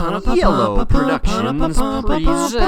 Yellow Productions presents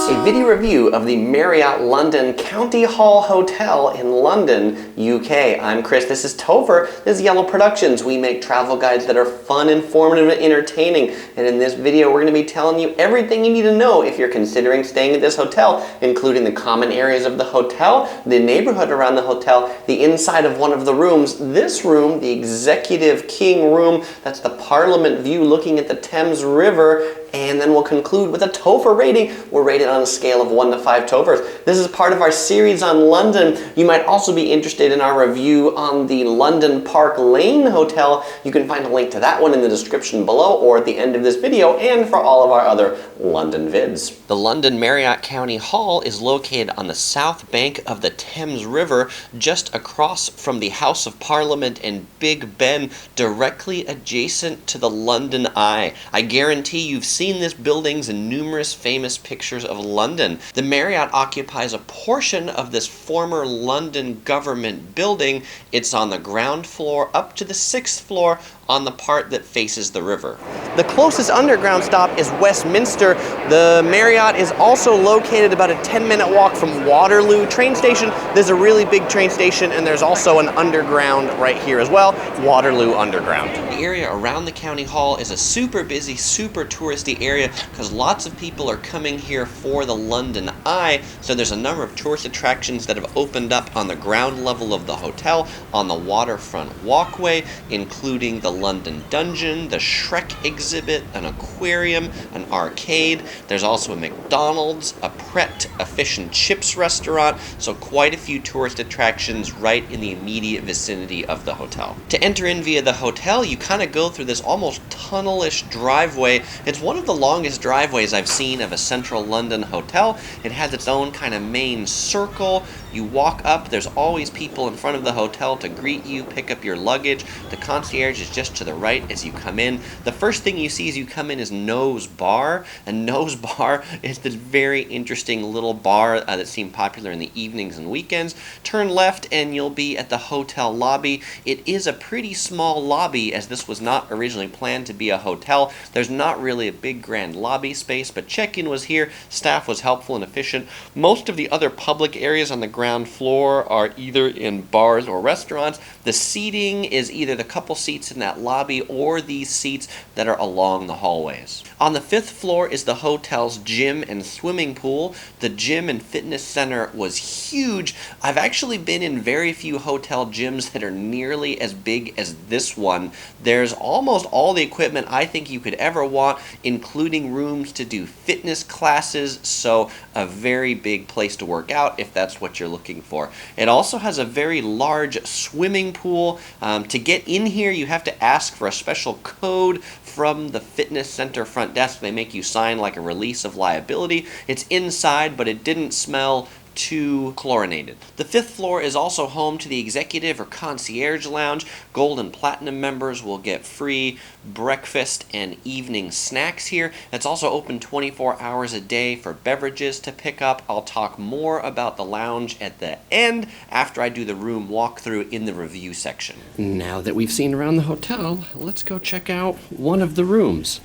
a video review of the Marriott London County Hall Hotel in London, UK. I'm Chris, this is Topher, this is Yellow Productions. We make travel guides that are fun, informative, and entertaining. And in this video, we're going to be telling you everything you need to know if you're considering staying at this hotel, including the common areas of the hotel, the neighborhood around the hotel, the inside of one of the rooms. This room, the Executive King Room, that's the Parliament view looking at the Thames River. And then we'll conclude with a Topher rating. We're rated on a scale of 1 to 5 Tophers. This is part of our series on London. You might also be interested in our review on the London Park Lane Hotel. You can find a link to that one in the description below or at the end of this video, and for all of our other London vids. The London Marriott County Hall is located on the south bank of the Thames River, just across from the House of Parliament and Big Ben, directly adjacent to the London Eye. I guarantee you've seen this buildings in numerous famous pictures of London. The Marriott occupies a portion of this former London government building. It's on the ground floor up to the 6th floor on the part that faces the river. The closest underground stop is Westminster. The Marriott is also located about a 10-minute walk from Waterloo train station. There's a really big train station, and there's also an underground right here as well, Waterloo Underground. The area around the county hall is a super busy, super touristy area because lots of people are coming here for the London Eye. So there's a number of tourist attractions that have opened up on the ground level of the hotel, on the waterfront walkway, including the London Dungeon, the Shrek exhibit, an aquarium, an arcade. There's also a McDonald's, a Pret, a fish and chips restaurant, so quite a few tourist attractions right in the immediate vicinity of the hotel. To enter in via the hotel, you kind of go through this almost tunnel-ish driveway. It's one of the longest driveways I've seen of a central London hotel. It has its own kind of main circle. You walk up, there's always people in front of the hotel to greet you, pick up your luggage. The concierge is just to the right as you come in. The first thing you see as you come in is No's Bar. And No's Bar is this very interesting little bar that seemed popular in the evenings and weekends. Turn left and you'll be at the hotel lobby. It is a pretty small lobby, as this was not originally planned to be a hotel. There's not really a big grand lobby space, but check-in was here. Staff was helpful and efficient. Most of the other public areas on the ground floor are either in bars or restaurants. The seating is either the couple seats in that lobby or these seats that are along the hallways. On the 5th floor is the hotel's gym and swimming pool. The gym and fitness center was huge. I've actually been in very few hotel gyms that are nearly as big as this one. There's almost all the equipment I think you could ever want, including rooms to do fitness classes, so a very big place to work out if that's what you're looking for. It also has a very large swimming pool. To get in here, you have to ask for a special code from the fitness center front desk. They make you sign like a release of liability. It's inside, but it didn't smell too chlorinated. The 5th floor is also home to the Executive or Concierge Lounge. Gold and Platinum members will get free breakfast and evening snacks here. It's also open 24 hours a day for beverages to pick up. I'll talk more about the lounge at the end after I do the room walkthrough in the review section. Now that we've seen around the hotel, let's go check out one of the rooms.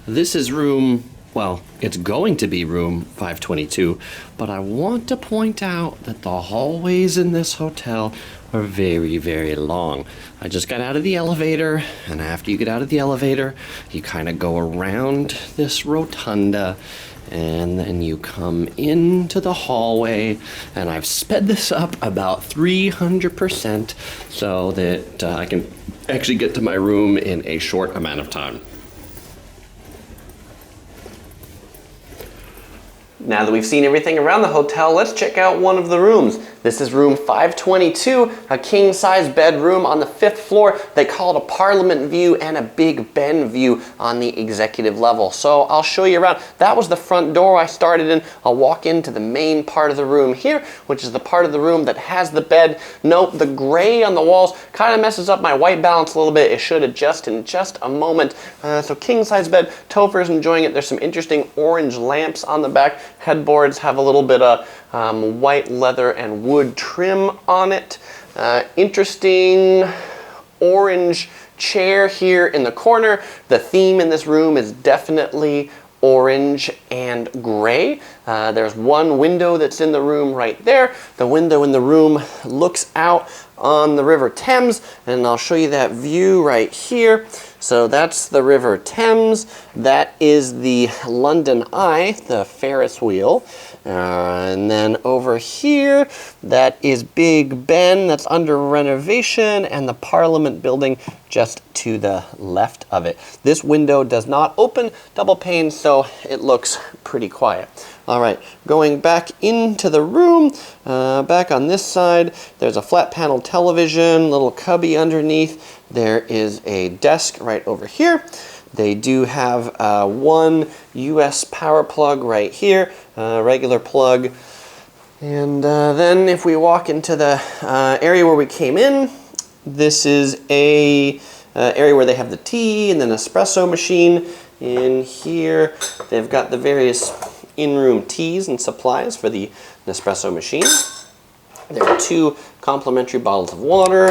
This is room, well, it's going to be room 522, but I want to point out that the hallways in this hotel are very, very long. I just got out of the elevator, and after you get out of the elevator, you kind of go around this rotunda, and then you come into the hallway, and I've sped this up about 300% so that I can actually get to my room in a short amount of time. Now that we've seen everything around the hotel, let's check out one of the rooms. This is room 522, a king-size bedroom on the 5th floor. They call it a Parliament view and a Big Ben view on the executive level. So I'll show you around. That was the front door I started in. I'll walk into the main part of the room here, which is the part of the room that has the bed. Note the gray on the walls kind of messes up my white balance a little bit. It should adjust in just a moment. So king-size bed, Topher's enjoying it. There's some interesting orange lamps on the back. Headboards have a little bit of white leather and wood trim on it. Interesting orange chair here in the corner. The theme in this room is definitely orange and gray. There's one window that's in the room right there. The window in the room looks out on the River Thames, and I'll show you that view right here. So that's the River Thames. That is the London Eye, the Ferris wheel. And then over here, that is Big Ben, that's under renovation, and the Parliament building just to the left of it. This window does not open, double pane, so it looks pretty quiet. All right, going back into the room, back on this side, there's a flat panel television, little cubby underneath. There is a desk right over here. They do have one US power plug right here, regular plug. And then if we walk into the area where we came in, this is a area where they have the tea and then espresso machine. In here, they've got the various in-room teas and supplies for the Nespresso machine. There are 2 complimentary bottles of water,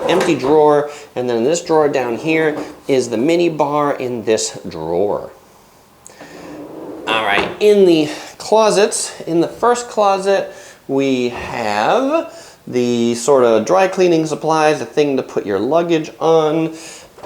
empty drawer, and then in this drawer down here is the mini bar in this drawer. All right, in the closets, in the first closet, we have the sort of dry cleaning supplies, a thing to put your luggage on.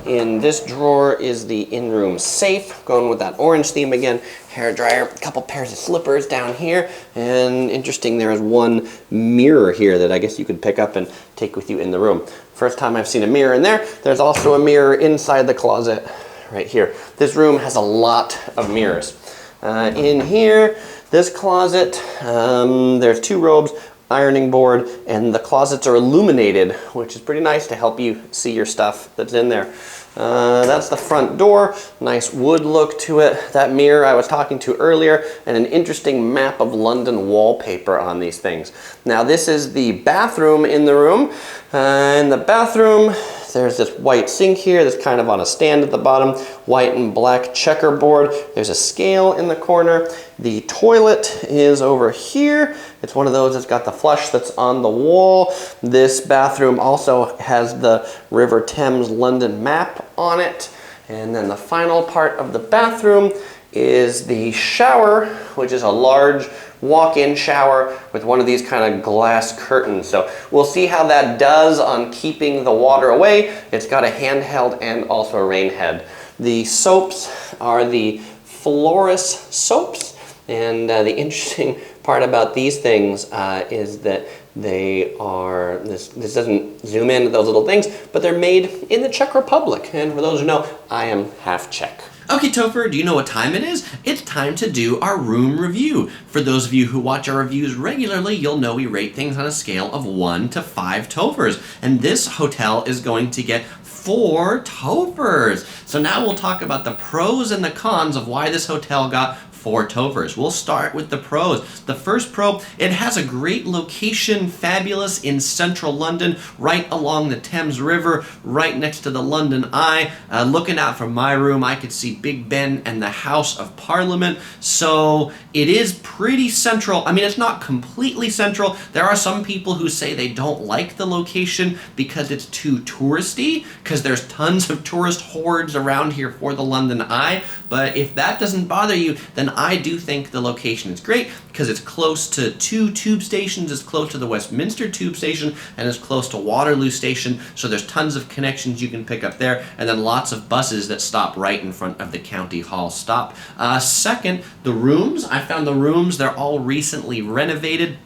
In this drawer is the in-room safe, going with that orange theme again. Hair dryer, a couple pairs of slippers down here, and interesting, there is one mirror here that I guess you could pick up and take with you in the room. First time I've seen a mirror in there. There's also a mirror inside the closet right here. This room has a lot of mirrors. In here, this closet, there's 2 robes, ironing board, and the closets are illuminated, which is pretty nice to help you see your stuff that's in there. That's the front door, nice wood look to it. That mirror I was talking to earlier, and an interesting map of London wallpaper on these things. Now this is the bathroom in the room. In the bathroom, there's this white sink here that's kind of on a stand at the bottom, white and black checkerboard. There's a scale in the corner. The toilet is over here. It's one of those that's got the flush that's on the wall. This bathroom also has the River Thames London map on it. And then the final part of the bathroom is the shower, which is a large walk-in shower with one of these kind of glass curtains. So we'll see how that does on keeping the water away. It's got a handheld and also a rain head. The soaps are the Floris soaps, and the interesting part about these things is that they are, this doesn't zoom in to those little things, but they're made in the Czech Republic. And for those who know, I am half Czech. Okay, Topher, do you know what time it is? It's time to do our room review. For those of you who watch our reviews regularly, you'll know we rate things on a scale of 1 to 5 Tophers. And this hotel is going to get 4 Tophers. So now we'll talk about the pros and the cons of why this hotel got 4 Tophers. We'll start with the pros. The first pro, it has a great location, fabulous in central London, right along the Thames River, right next to the London Eye. Looking out from my room, I could see Big Ben and the House of Parliament. So it is pretty central. I mean, it's not completely central. There are some people who say they don't like the location because it's too touristy, because there's tons of tourist hordes around here for the London Eye. But if that doesn't bother you, then I do think the location is great because it's close to 2 tube stations, it's close to the Westminster tube station, and it's close to Waterloo station, so there's tons of connections you can pick up there, and then lots of buses that stop right in front of the County Hall stop. Second, the rooms. I found the rooms, they're all recently renovated.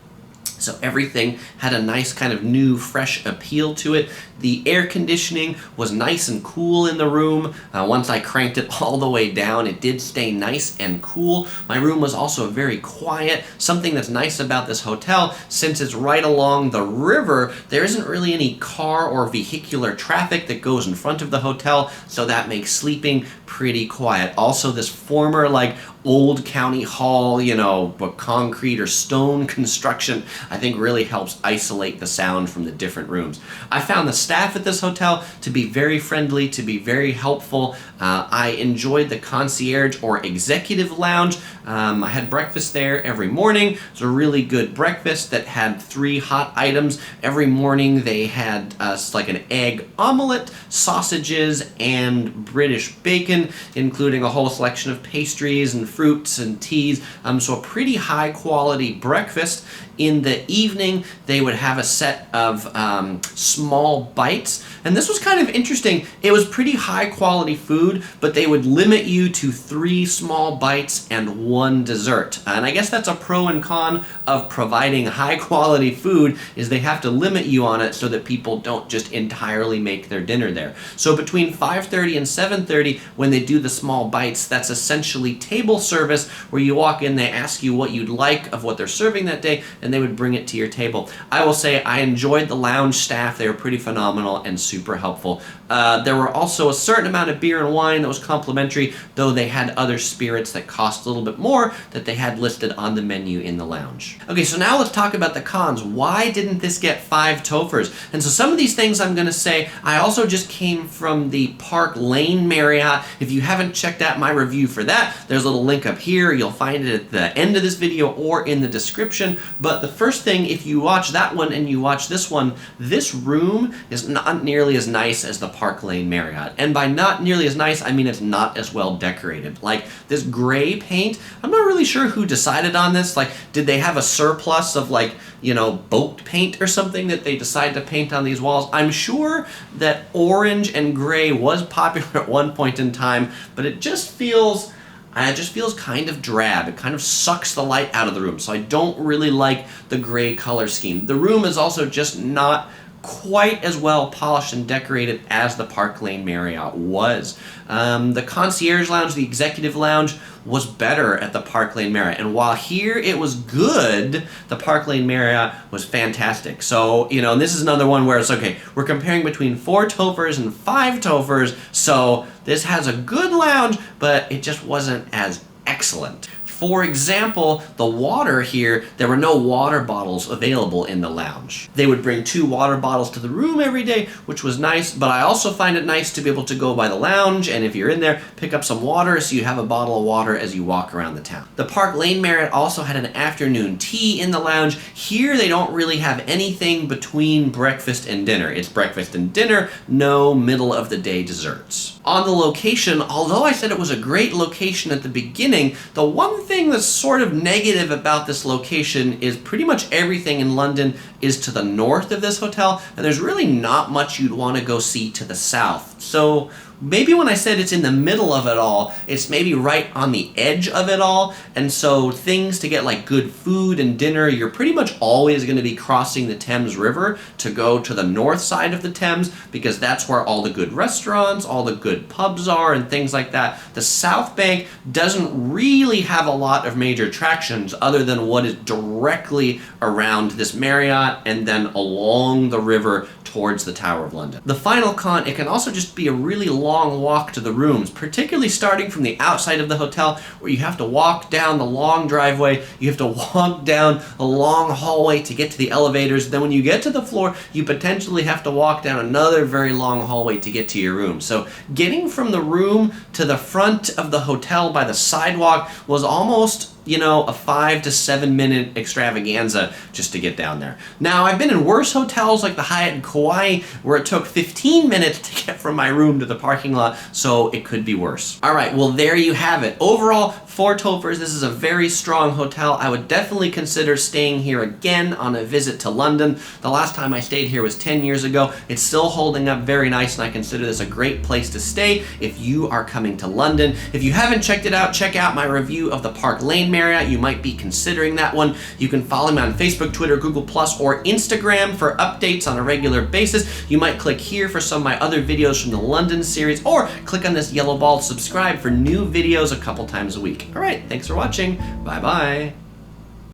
So everything had a nice kind of new, fresh appeal to it. The air conditioning was nice and cool in the room. Once I cranked it all the way down, it did stay nice and cool. My room was also very quiet. Something that's nice about this hotel, since it's right along the river, there isn't really any car or vehicular traffic that goes in front of the hotel, so that makes sleeping pretty quiet. Also, this former, like, old county hall, but concrete or stone construction, I think really helps isolate the sound from the different rooms. I found the staff at this hotel to be very friendly, to be very helpful. I enjoyed the concierge or executive lounge. I had breakfast there every morning. It was a really good breakfast that had 3 hot items. Every morning they had like an egg omelette, sausages, and British bacon, including a whole selection of pastries and fruits and teas. So a pretty high quality breakfast. In the evening, they would have a set of small bites. And this was kind of interesting. It was pretty high quality food, but they would limit you to 3 small bites and 1 dessert. And I guess that's a pro and con of providing high quality food, is they have to limit you on it so that people don't just entirely make their dinner there. So between 5:30 and 7:30, when they do the small bites, that's essentially table service, where you walk in, they ask you what you'd like of what they're serving that day, and they would bring it to your table. I will say I enjoyed the lounge staff. They were pretty phenomenal and super helpful. There were also a certain amount of beer and wine that was complimentary, though they had other spirits that cost a little bit more that they had listed on the menu in the lounge. Okay, so now let's talk about the cons. Why didn't this get 5 Tofers? And so some of these things I'm going to say, I also just came from the Park Lane Marriott. If you haven't checked out my review for that, there's a little link up here. You'll find it at the end of this video or in the description. But the first thing, if you watch that one and you watch this one, this room is not nearly as nice as the Park Lane Marriott. And by not nearly as nice, I mean it's not as well decorated. Like, this gray paint, I'm not really sure who decided on this. Like, did they have a surplus of, like, boat paint or something that they decided to paint on these walls? I'm sure that orange and gray was popular at one point in time, but it just feels kind of drab. It kind of sucks the light out of the room, so I don't really like the gray color scheme. The room is also just not quite as well polished and decorated as the Park Lane Marriott was. The Concierge Lounge, the Executive Lounge, was better at the Park Lane Marriott. And while here it was good, the Park Lane Marriott was fantastic. So, and this is another one where it's okay, we're comparing between 4 Tofers and 5 Tofers, so this has a good lounge, but it just wasn't as excellent. For example, the water here, there were no water bottles available in the lounge. They would bring 2 water bottles to the room every day, which was nice, but I also find it nice to be able to go by the lounge, and if you're in there, pick up some water so you have a bottle of water as you walk around the town. The Park Lane Marriott also had an afternoon tea in the lounge. Here they don't really have anything between breakfast and dinner. It's breakfast and dinner, no middle of the day desserts. On the location, although I said it was a great location at the beginning, the one thing that's sort of negative about this location is pretty much everything in London is to the north of this hotel, and there's really not much you'd want to go see to the south. So maybe when I said it's in the middle of it all, it's maybe right on the edge of it all, and so things to get like good food and dinner, you're pretty much always going to be crossing the Thames River to go to the north side of the Thames, because that's where all the good restaurants, all the good pubs are, and things like that. The South Bank doesn't really have a lot of major attractions other than what is directly around this Marriott and then along the river towards the Tower of London. The final con, it can also just be a really long walk to the rooms, particularly starting from the outside of the hotel, where you have to walk down the long driveway, you have to walk down a long hallway to get to the elevators, then when you get to the floor, you potentially have to walk down another very long hallway to get to your room. So getting from the room to the front of the hotel by the sidewalk was almost a 5 to 7 minute extravaganza just to get down there. Now, I've been in worse hotels like the Hyatt in Kauai where it took 15 minutes to get from my room to the parking lot, so it could be worse. All right, well, there you have it. Overall, 4 Tofers, this is a very strong hotel. I would definitely consider staying here again on a visit to London. The last time I stayed here was 10 years ago. It's still holding up very nice, and I consider this a great place to stay if you are coming to London. If you haven't checked it out, check out my review of the Park Lane Marriott. You might be considering that one. You can follow me on Facebook, Twitter, Google+, or Instagram for updates on a regular basis. You might click here for some of my other videos from the London series, or click on this yellow ball to subscribe for new videos a couple times a week. All right, thanks for watching. Bye-bye.